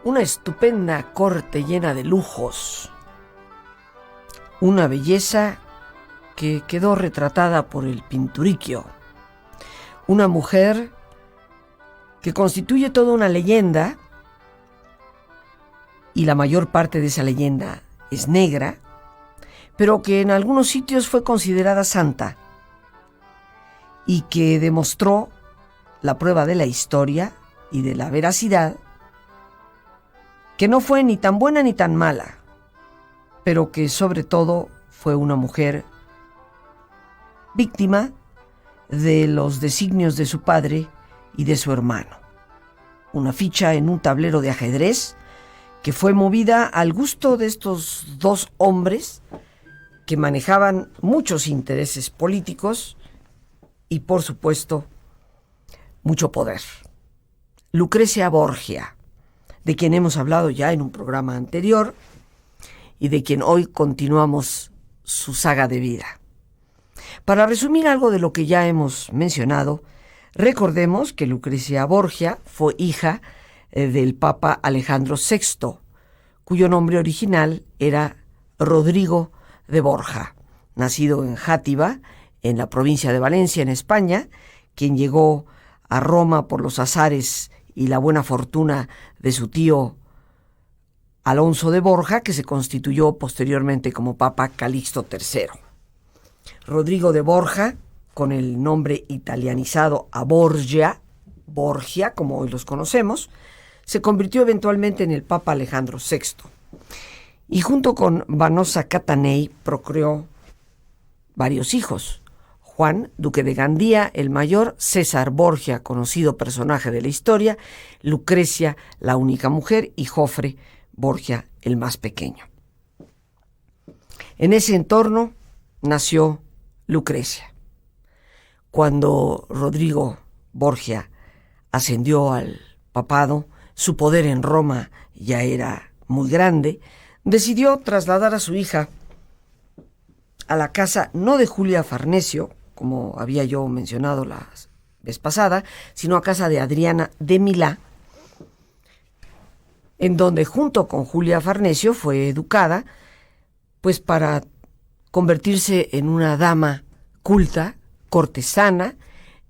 Una estupenda corte llena de lujos, una belleza que quedó retratada por el Pinturicchio, una mujer que constituye toda una leyenda, y la mayor parte de esa leyenda es negra, pero que en algunos sitios fue considerada santa y que demostró la prueba de la historia y de la veracidad, que no fue ni tan buena ni tan mala, pero que sobre todo fue una mujer víctima de los designios de su padre y de su hermano. Una ficha en un tablero de ajedrez que fue movida al gusto de estos dos hombres que manejaban muchos intereses políticos y, por supuesto, mucho poder. Lucrecia Borgia, de quien hemos hablado ya en un programa anterior y de quien hoy continuamos su saga de vida. Para resumir algo de lo que ya hemos mencionado, recordemos que Lucrecia Borgia fue hija del Papa Alejandro VI, cuyo nombre original era Rodrigo de Borja, nacido en Játiva, en la provincia de Valencia, en España, quien llegó a Roma por los azares y la buena fortuna de su tío Alonso de Borja, que se constituyó posteriormente como Papa Calixto III. Rodrigo de Borja, con el nombre italianizado a Borgia, como hoy los conocemos, se convirtió eventualmente en el Papa Alejandro VI. Y junto con Vanosa Catanei procreó varios hijos: Juan, duque de Gandía, el mayor; César Borgia, conocido personaje de la historia; Lucrecia, la única mujer; y Jofre Borgia, el más pequeño. En ese entorno nació Lucrecia. Cuando Rodrigo Borgia ascendió al papado, su poder en Roma ya era muy grande. Decidió trasladar a su hija a la casa no de Julia Farnesio, como había yo mencionado la vez pasada, sino a casa de Adriana de Milá, en donde junto con Julia Farnesio fue educada, pues para convertirse en una dama culta, cortesana,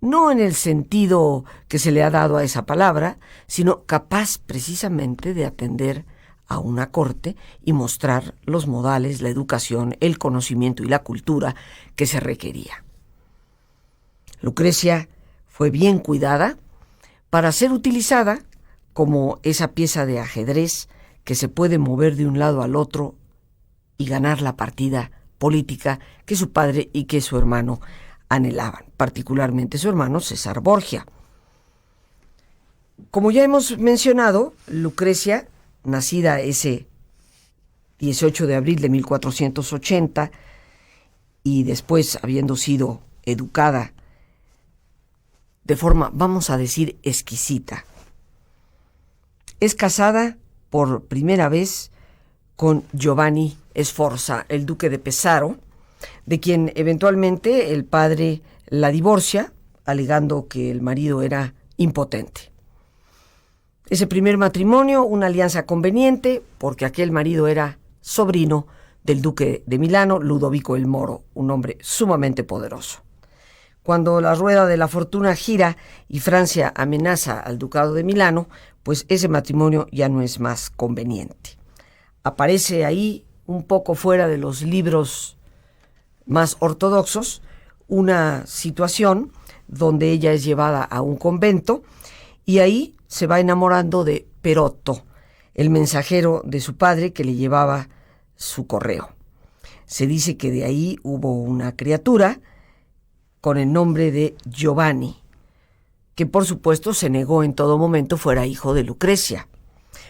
no en el sentido que se le ha dado a esa palabra, sino capaz precisamente de atender a una corte y mostrar los modales, la educación, el conocimiento y la cultura que se requería. Lucrecia fue bien cuidada para ser utilizada como esa pieza de ajedrez que se puede mover de un lado al otro y ganar la partida política que su padre y que su hermano anhelaban, particularmente su hermano César Borgia. Como ya hemos mencionado, Lucrecia, nacida ese 18 de abril de 1480 y después habiendo sido educada de forma, vamos a decir, exquisita, es casada por primera vez con Giovanni Sforza, el duque de Pesaro, de quien eventualmente el padre la divorcia, alegando que el marido era impotente. Ese primer matrimonio, una alianza conveniente, porque aquel marido era sobrino del duque de Milano, Ludovico el Moro, un hombre sumamente poderoso. Cuando la rueda de la fortuna gira y Francia amenaza al ducado de Milano, pues ese matrimonio ya no es más conveniente. Aparece ahí, un poco fuera de los libros más ortodoxos, una situación donde ella es llevada a un convento y ahí se va enamorando de Perotto, el mensajero de su padre que le llevaba su correo. Se dice que de ahí hubo una criatura con el nombre de Giovanni, que por supuesto se negó en todo momento fuera hijo de Lucrecia.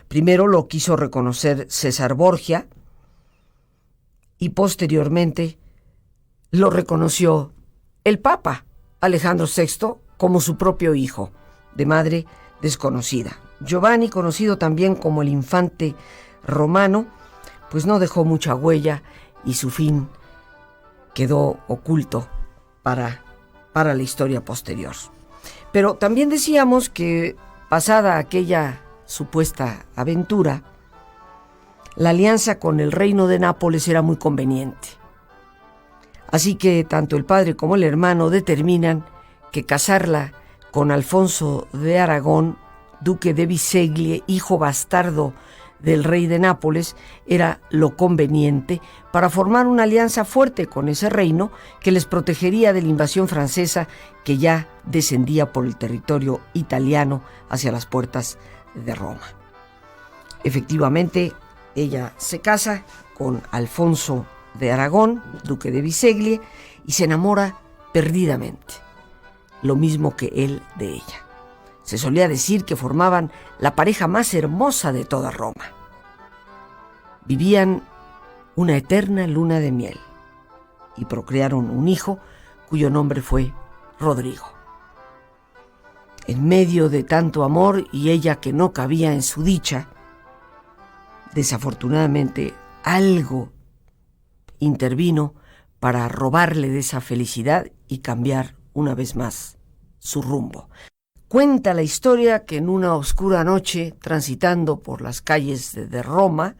Primero lo quiso reconocer César Borgia y posteriormente lo reconoció el Papa Alejandro VI como su propio hijo, de madre desconocida. Giovanni, conocido también como el infante romano, pues no dejó mucha huella y su fin quedó oculto para la historia posterior. Pero también decíamos que pasada aquella supuesta aventura, la alianza con el reino de Nápoles era muy conveniente. Así que tanto el padre como el hermano determinan que casarla con Alfonso de Aragón, duque de Biseglie, hijo bastardo del rey de Nápoles, era lo conveniente para formar una alianza fuerte con ese reino que les protegería de la invasión francesa que ya descendía por el territorio italiano hacia las puertas de Roma. Efectivamente, ella se casa con Alfonso de Aragón, duque de Biseglie, y se enamora perdidamente, lo mismo que él de ella. Se solía decir que formaban la pareja más hermosa de toda Roma. Vivían una eterna luna de miel y procrearon un hijo cuyo nombre fue Rodrigo. En medio de tanto amor y ella que no cabía en su dicha, desafortunadamente algo intervino para robarle de esa felicidad y cambiar una vez más su rumbo. Cuenta la historia que en una oscura noche, transitando por las calles de Roma,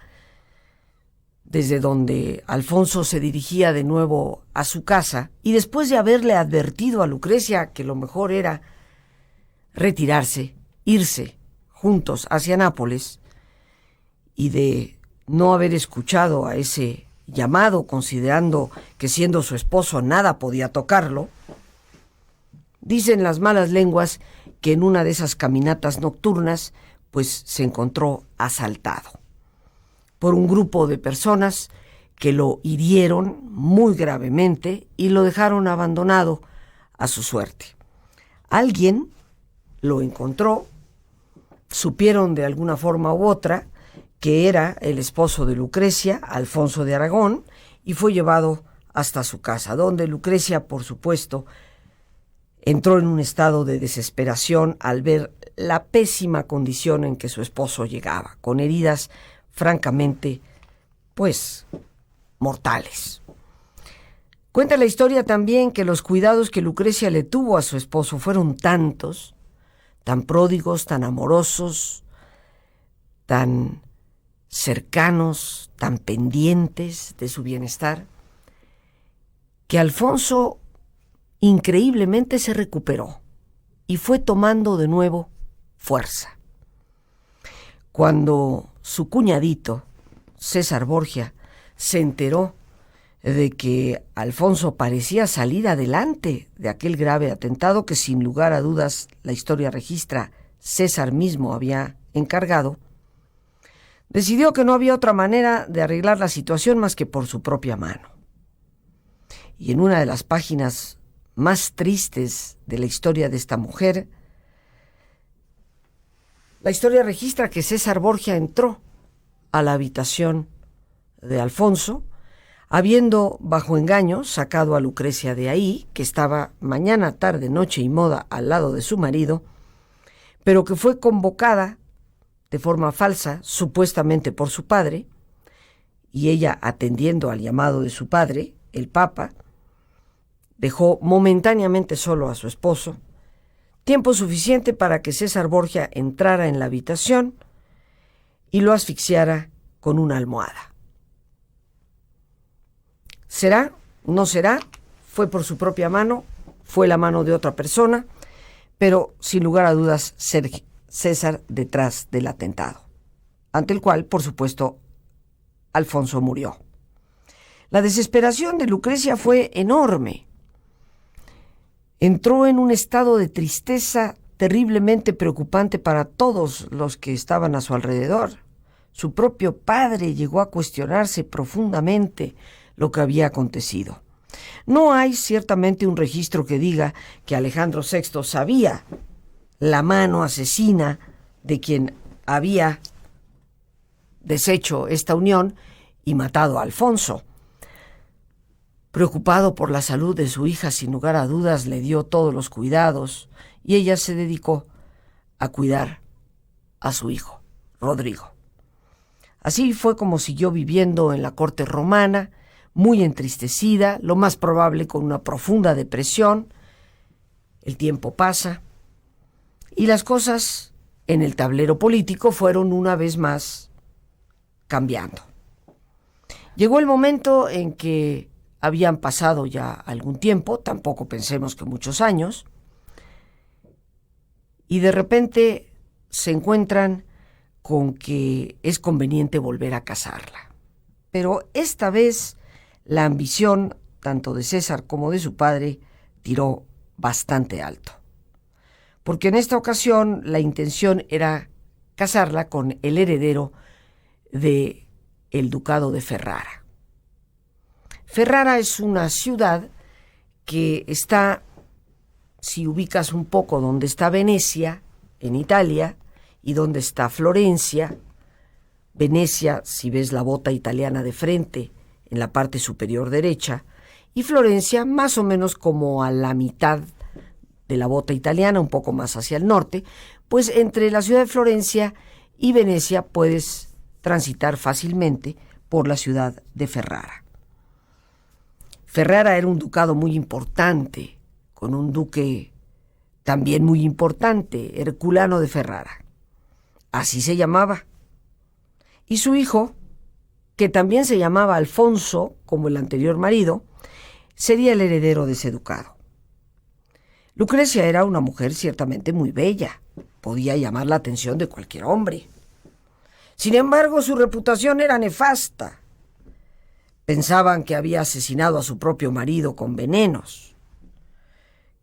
desde donde Alfonso se dirigía de nuevo a su casa, y después de haberle advertido a Lucrecia que lo mejor era retirarse, irse juntos hacia Nápoles, y de no haber escuchado a ese llamado, considerando que siendo su esposo nada podía tocarlo, dicen las malas lenguas que en una de esas caminatas nocturnas, pues se encontró asaltado por un grupo de personas que lo hirieron muy gravemente y lo dejaron abandonado a su suerte. Alguien lo encontró, supieron de alguna forma u otra que era el esposo de Lucrecia, Alfonso de Aragón, y fue llevado hasta su casa, donde Lucrecia, por supuesto, entró en un estado de desesperación al ver la pésima condición en que su esposo llegaba, con heridas francamente, pues, mortales. Cuenta la historia también que los cuidados que Lucrecia le tuvo a su esposo fueron tantos, tan pródigos, tan amorosos, tan cercanos, tan pendientes de su bienestar, que Alfonso increíblemente se recuperó y fue tomando de nuevo fuerza. Cuando su cuñadito, César Borgia, se enteró de que Alfonso parecía salir adelante de aquel grave atentado que sin lugar a dudas la historia registra César mismo había encargado, decidió que no había otra manera de arreglar la situación más que por su propia mano. Y en una de las páginas más tristes de la historia de esta mujer, la historia registra que César Borgia entró a la habitación de Alfonso, habiendo bajo engaño sacado a Lucrecia de ahí, que estaba mañana, tarde, noche y moda al lado de su marido, pero que fue convocada de forma falsa, supuestamente por su padre, y ella, atendiendo al llamado de su padre, el Papa, dejó momentáneamente solo a su esposo, tiempo suficiente para que César Borgia entrara en la habitación y lo asfixiara con una almohada. ¿Será? ¿No será? Fue por su propia mano, fue la mano de otra persona, pero sin lugar a dudas César detrás del atentado, ante el cual, por supuesto, Alfonso murió. La desesperación de Lucrecia fue enorme. Entró en un estado de tristeza terriblemente preocupante para todos los que estaban a su alrededor. Su propio padre llegó a cuestionarse profundamente lo que había acontecido. No hay ciertamente un registro que diga que Alejandro VI sabía la mano asesina de quien había deshecho esta unión y matado a Alfonso. Preocupado por la salud de su hija, sin lugar a dudas, le dio todos los cuidados y ella se dedicó a cuidar a su hijo, Rodrigo. Así fue como siguió viviendo en la corte romana, muy entristecida, lo más probable con una profunda depresión. El tiempo pasa y las cosas en el tablero político fueron una vez más cambiando. Llegó el momento en que habían pasado ya algún tiempo, tampoco pensemos que muchos años, y de repente se encuentran con que es conveniente volver a casarla. Pero esta vez la ambición, tanto de César como de su padre, tiró bastante alto. Porque en esta ocasión la intención era casarla con el heredero del ducado de Ferrara. Ferrara es una ciudad que está, si ubicas un poco donde está Venecia, en Italia, y donde está Florencia. Venecia, si ves la bota italiana de frente, en la parte superior derecha, y Florencia más o menos como a la mitad de la bota italiana, un poco más hacia el norte, pues entre la ciudad de Florencia y Venecia puedes transitar fácilmente por la ciudad de Ferrara. Ferrara era un ducado muy importante, con un duque también muy importante, Herculano de Ferrara. Así se llamaba. Y su hijo, que también se llamaba Alfonso, como el anterior marido, sería el heredero de ese ducado. Lucrecia era una mujer ciertamente muy bella, podía llamar la atención de cualquier hombre. Sin embargo, su reputación era nefasta. Pensaban que había asesinado a su propio marido con venenos,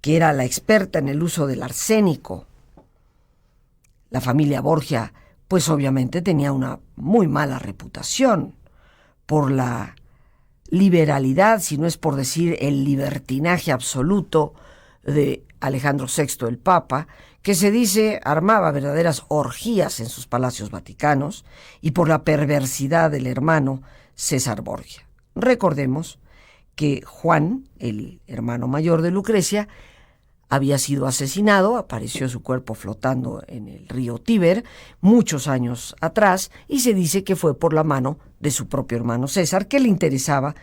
que era la experta en el uso del arsénico. La familia Borgia, pues obviamente tenía una muy mala reputación por la liberalidad, si no es por decir el libertinaje absoluto de Alejandro VI el Papa, que se dice armaba verdaderas orgías en sus palacios vaticanos, y por la perversidad del hermano César Borgia. Recordemos que Juan, el hermano mayor de Lucrecia, había sido asesinado, apareció su cuerpo flotando en el río Tíber muchos años atrás, y se dice que fue por la mano de su propio hermano César, que le interesaba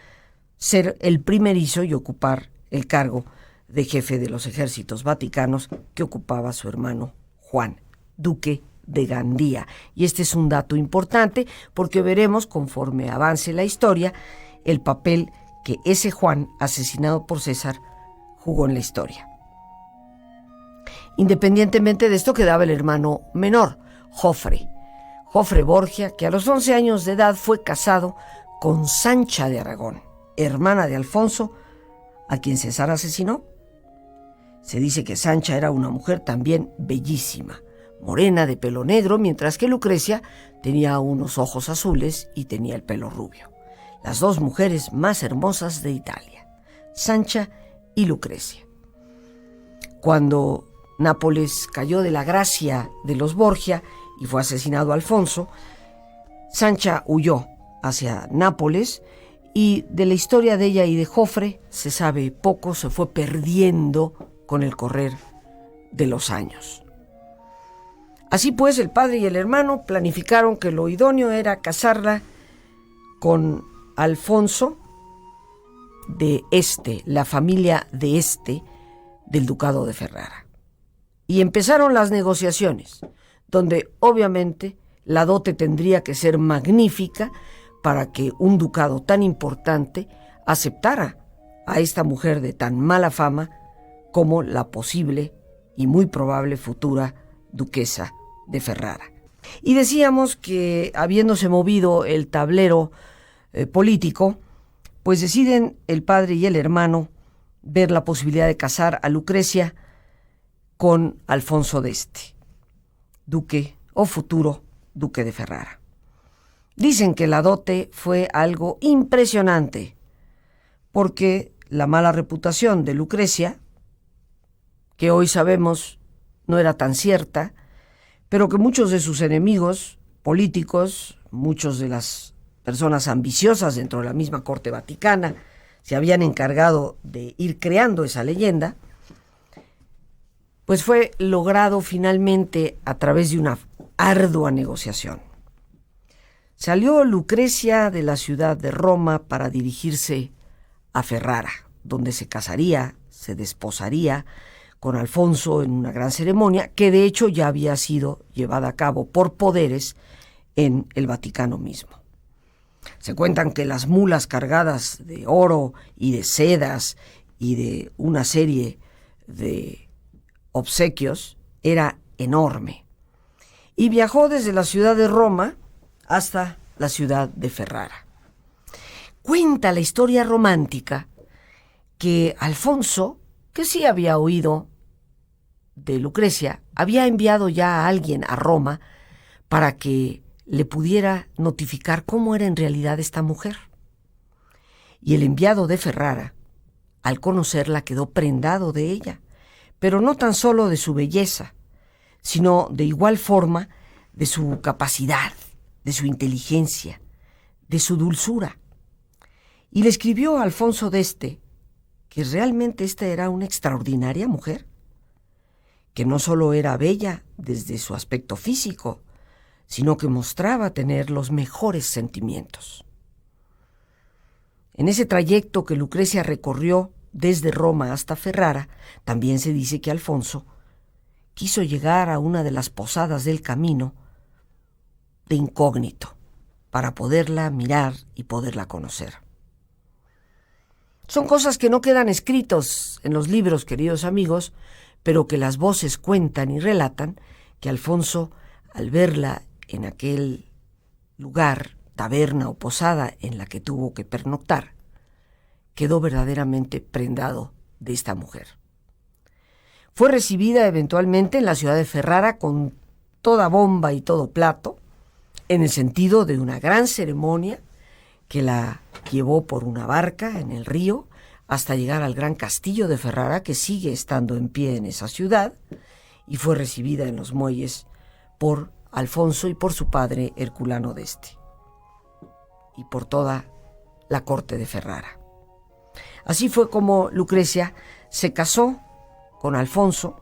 ser el primerizo y ocupar el cargo de jefe de los ejércitos vaticanos que ocupaba su hermano Juan, duque de Gandía. Y este es un dato importante porque veremos, conforme avance la historia, el papel que ese Juan, asesinado por César, jugó en la historia. Independientemente de esto, quedaba el hermano menor, Jofre Borgia, que a los 11 años de edad fue casado con Sancha de Aragón, hermana de Alfonso, a quien César asesinó. Se dice que Sancha era una mujer también bellísima, morena de pelo negro, mientras que Lucrecia tenía unos ojos azules y tenía el pelo rubio. Las dos mujeres más hermosas de Italia, Sancha y Lucrecia. Cuando Nápoles cayó de la gracia de los Borgia y fue asesinado Alfonso, Sancha huyó hacia Nápoles, y de la historia de ella y de Jofre se sabe poco, se fue perdiendo con el correr de los años. Así pues, el padre y el hermano planificaron que lo idóneo era casarla con Alfonso de la familia de del ducado de Ferrara. Y empezaron las negociaciones, donde obviamente la dote tendría que ser magnífica para que un ducado tan importante aceptara a esta mujer de tan mala fama como la posible y muy probable futura duquesa de Ferrara. Y decíamos que, habiéndose movido el tablero político, pues deciden el padre y el hermano ver la posibilidad de casar a Lucrecia con Alfonso de duque o futuro duque de Ferrara. Dicen que la dote fue algo impresionante, porque la mala reputación de Lucrecia, que hoy sabemos no era tan cierta, pero que muchos de sus enemigos políticos, muchos de las personas ambiciosas dentro de la misma corte vaticana, se habían encargado de ir creando esa leyenda, pues fue logrado finalmente a través de una ardua negociación. Salió Lucrecia de la ciudad de Roma para dirigirse a Ferrara, donde se casaría, se desposaría con Alfonso en una gran ceremonia que de hecho ya había sido llevada a cabo por poderes en el Vaticano mismo. Se cuentan que las mulas cargadas de oro y de sedas y de una serie de obsequios era enorme. Y viajó desde la ciudad de Roma hasta la ciudad de Ferrara. Cuenta la historia romántica que Alfonso, que sí había oído de Lucrecia, había enviado ya a alguien a Roma para que le pudiera notificar cómo era en realidad esta mujer. Y el enviado de Ferrara, al conocerla, quedó prendado de ella, pero no tan solo de su belleza, sino de igual forma de su capacidad, de su inteligencia, de su dulzura. Y le escribió a Alfonso d'Este que realmente esta era una extraordinaria mujer, que no solo era bella desde su aspecto físico, sino que mostraba tener los mejores sentimientos. En ese trayecto que Lucrecia recorrió desde Roma hasta Ferrara, también se dice que Alfonso quiso llegar a una de las posadas del camino de incógnito para poderla mirar y poderla conocer. Son cosas que no quedan escritos en los libros, queridos amigos, pero que las voces cuentan y relatan que Alfonso, al verla en aquel lugar, taberna o posada en la que tuvo que pernoctar, quedó verdaderamente prendado de esta mujer. Fue recibida eventualmente en la ciudad de Ferrara con toda bomba y todo plato, en el sentido de una gran ceremonia que la llevó por una barca en el río hasta llegar al gran castillo de Ferrara, que sigue estando en pie en esa ciudad, y fue recibida en los muelles por Alfonso y por su padre Herculano d'Este, y por toda la corte de Ferrara. Así fue como Lucrecia se casó con Alfonso,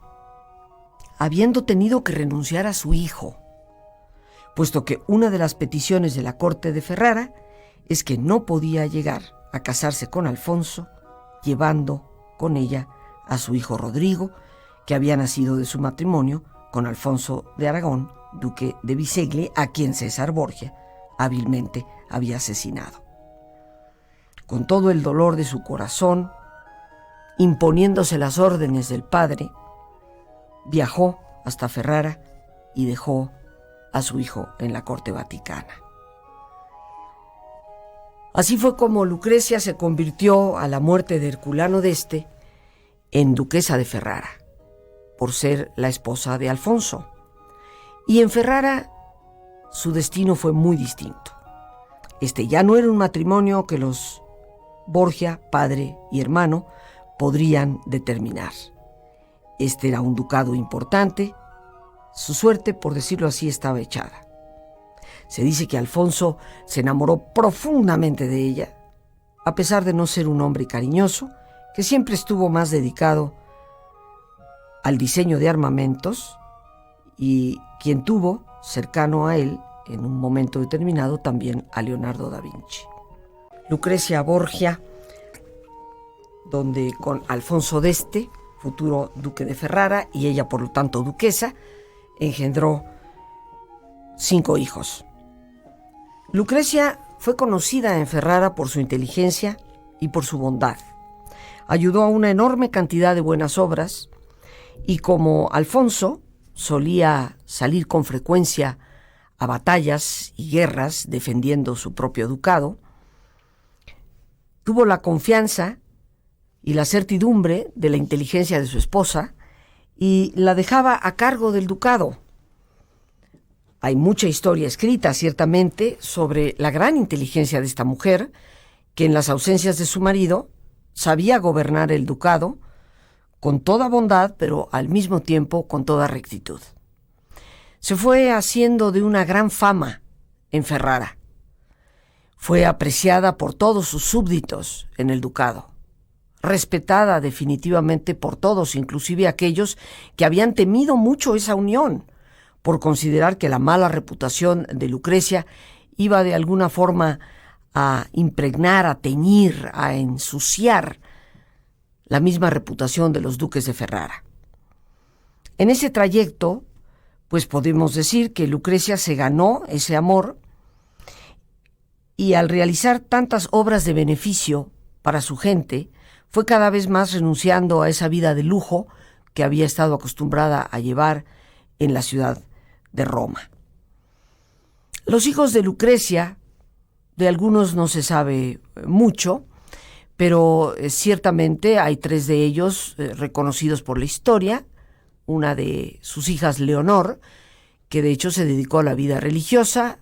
habiendo tenido que renunciar a su hijo, puesto que una de las peticiones de la corte de Ferrara es que no podía llegar a casarse con Alfonso llevando con ella a su hijo Rodrigo, que había nacido de su matrimonio con Alfonso de Aragón, duque de Biseglie, a quien César Borgia hábilmente había asesinado. Con todo el dolor de su corazón, imponiéndose las órdenes del padre, viajó hasta Ferrara y dejó a su hijo en la corte vaticana. Así fue como Lucrecia se convirtió a la muerte de Herculano d'Este en duquesa de Ferrara, por ser la esposa de Alfonso. Y en Ferrara su destino fue muy distinto. Este ya no era un matrimonio que los Borgia, padre y hermano, podrían determinar. Este era un ducado importante. Su suerte, por decirlo así, estaba echada. Se dice que Alfonso se enamoró profundamente de ella, a pesar de no ser un hombre cariñoso, que siempre estuvo más dedicado al diseño de armamentos, y quien tuvo cercano a él, en un momento determinado, también a Leonardo da Vinci. Lucrecia Borgia, donde con Alfonso d'Este, futuro duque de Ferrara, y ella por lo tanto duquesa, engendró 5 hijos. Lucrecia fue conocida en Ferrara por su inteligencia y por su bondad. Ayudó a una enorme cantidad de buenas obras, y como Alfonso solía salir con frecuencia a batallas y guerras defendiendo su propio ducado, tuvo la confianza y la certidumbre de la inteligencia de su esposa y la dejaba a cargo del ducado. Hay mucha historia escrita, ciertamente, sobre la gran inteligencia de esta mujer, que en las ausencias de su marido sabía gobernar el ducado con toda bondad, pero al mismo tiempo con toda rectitud. Se fue haciendo de una gran fama en Ferrara. Fue apreciada por todos sus súbditos en el ducado, respetada definitivamente por todos, inclusive aquellos que habían temido mucho esa unión, por considerar que la mala reputación de Lucrecia iba de alguna forma a impregnar, a teñir, a ensuciar la misma reputación de los duques de Ferrara. En ese trayecto, pues podemos decir que Lucrecia se ganó ese amor y al realizar tantas obras de beneficio para su gente, fue cada vez más renunciando a esa vida de lujo que había estado acostumbrada a llevar en la ciudad de Roma. Los hijos de Lucrecia, de algunos no se sabe mucho, pero ciertamente hay 3 de ellos reconocidos por la historia. Una de sus hijas, Leonor, que de hecho se dedicó a la vida religiosa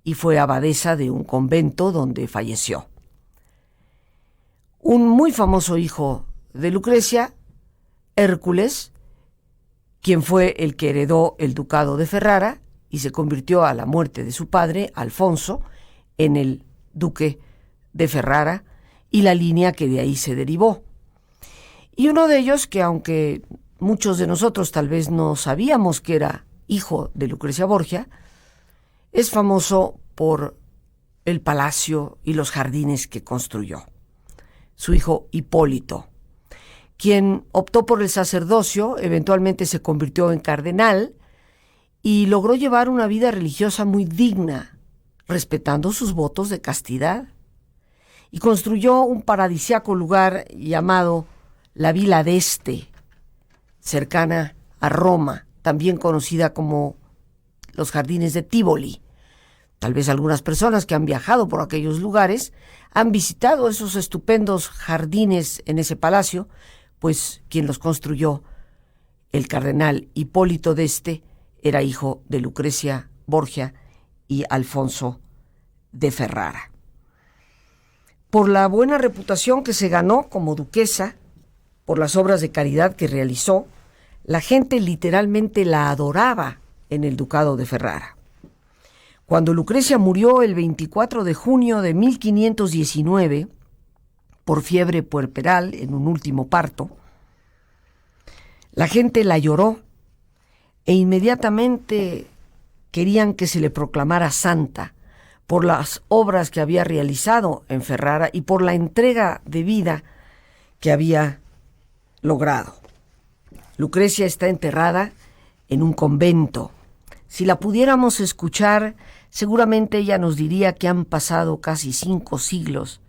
y fue abadesa de un convento donde falleció. Un muy famoso hijo de Lucrecia, Hércules, quien fue el que heredó el ducado de Ferrara y se convirtió a la muerte de su padre, Alfonso, en el duque de Ferrara y la línea que de ahí se derivó. Y uno de ellos, que aunque muchos de nosotros tal vez no sabíamos que era hijo de Lucrecia Borgia, es famoso por el palacio y los jardines que construyó. Su hijo Hipólito, quien optó por el sacerdocio, eventualmente se convirtió en cardenal y logró llevar una vida religiosa muy digna, respetando sus votos de castidad. Y construyó un paradisíaco lugar llamado la Villa d'Este, cercana a Roma, también conocida como los Jardines de Tívoli. Tal vez algunas personas que han viajado por aquellos lugares han visitado esos estupendos jardines en ese palacio, pues quien los construyó, el cardenal Hipólito d'Este, era hijo de Lucrecia Borgia y Alfonso de Ferrara. Por la buena reputación que se ganó como duquesa, por las obras de caridad que realizó, la gente literalmente la adoraba en el ducado de Ferrara. Cuando Lucrecia murió el 24 de junio de 1519, por fiebre puerperal en un último parto, la gente la lloró e inmediatamente querían que se le proclamara santa por las obras que había realizado en Ferrara y por la entrega de vida que había logrado. Lucrecia está enterrada en un convento. Si la pudiéramos escuchar, seguramente ella nos diría que han pasado casi 5 siglos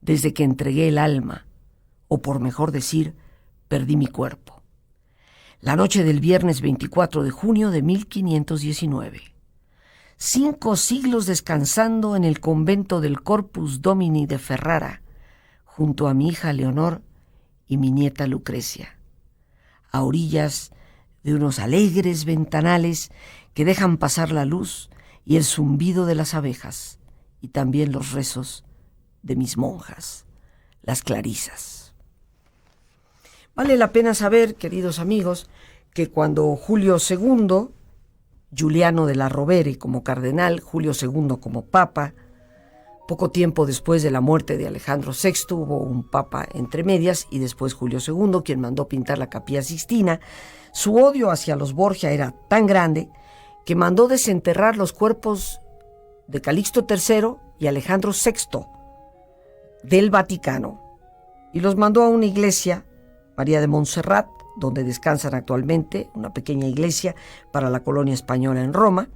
desde que entregué el alma, o por mejor decir, perdí mi cuerpo. La noche del viernes 24 de junio de 1519. 5 siglos descansando en el convento del Corpus Domini de Ferrara, junto a mi hija Leonor y mi nieta Lucrecia, a orillas de unos alegres ventanales que dejan pasar la luz y el zumbido de las abejas, y también los rezos de mis monjas, las clarisas. Vale la pena saber, queridos amigos, que cuando Julio II, Giuliano de la Rovere como cardenal, Julio II como papa, poco tiempo después de la muerte de Alejandro VI hubo un papa entre medias y después Julio II, quien mandó pintar la Capilla Sixtina, su odio hacia los Borgia era tan grande que mandó desenterrar los cuerpos de Calixto III y Alejandro VI del Vaticano y los mandó a una iglesia, María de Montserrat, donde descansan actualmente, una pequeña iglesia para la colonia española en Roma.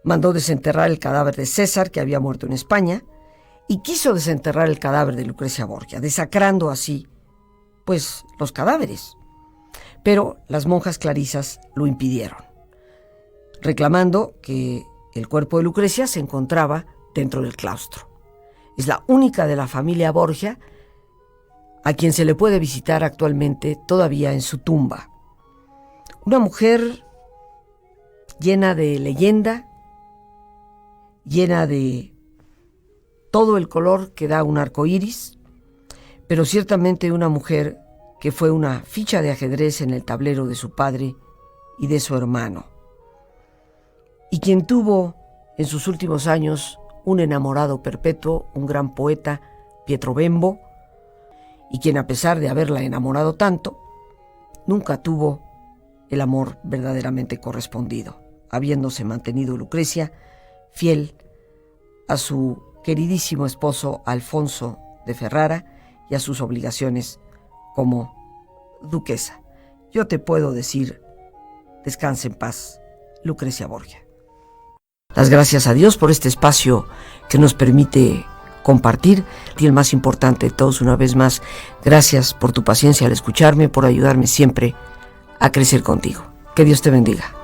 Mandó desenterrar el cadáver de César, que había muerto en España, y quiso desenterrar el cadáver de Lucrecia Borgia, desacrando así, pues, los cadáveres. Pero las monjas clarisas lo impidieron, reclamando que el cuerpo de Lucrecia se encontraba dentro del claustro. Es la única de la familia Borgia a quien se le puede visitar actualmente todavía en su tumba. Una mujer llena de leyenda, llena de todo el color que da un arco iris, pero ciertamente una mujer que fue una ficha de ajedrez en el tablero de su padre y de su hermano, y quien tuvo en sus últimos años un enamorado perpetuo, un gran poeta, Pietro Bembo, y quien, a pesar de haberla enamorado tanto, nunca tuvo el amor verdaderamente correspondido, habiéndose mantenido Lucrecia fiel a su queridísimo esposo Alfonso de Ferrara y a sus obligaciones como duquesa. yo te puedo decir, descansa en paz, Lucrecia Borgia. Las gracias a Dios por este espacio que nos permite compartir. Y el más importante de todos, una vez más, gracias por tu paciencia al escucharme, por ayudarme siempre a crecer contigo. Que Dios te bendiga.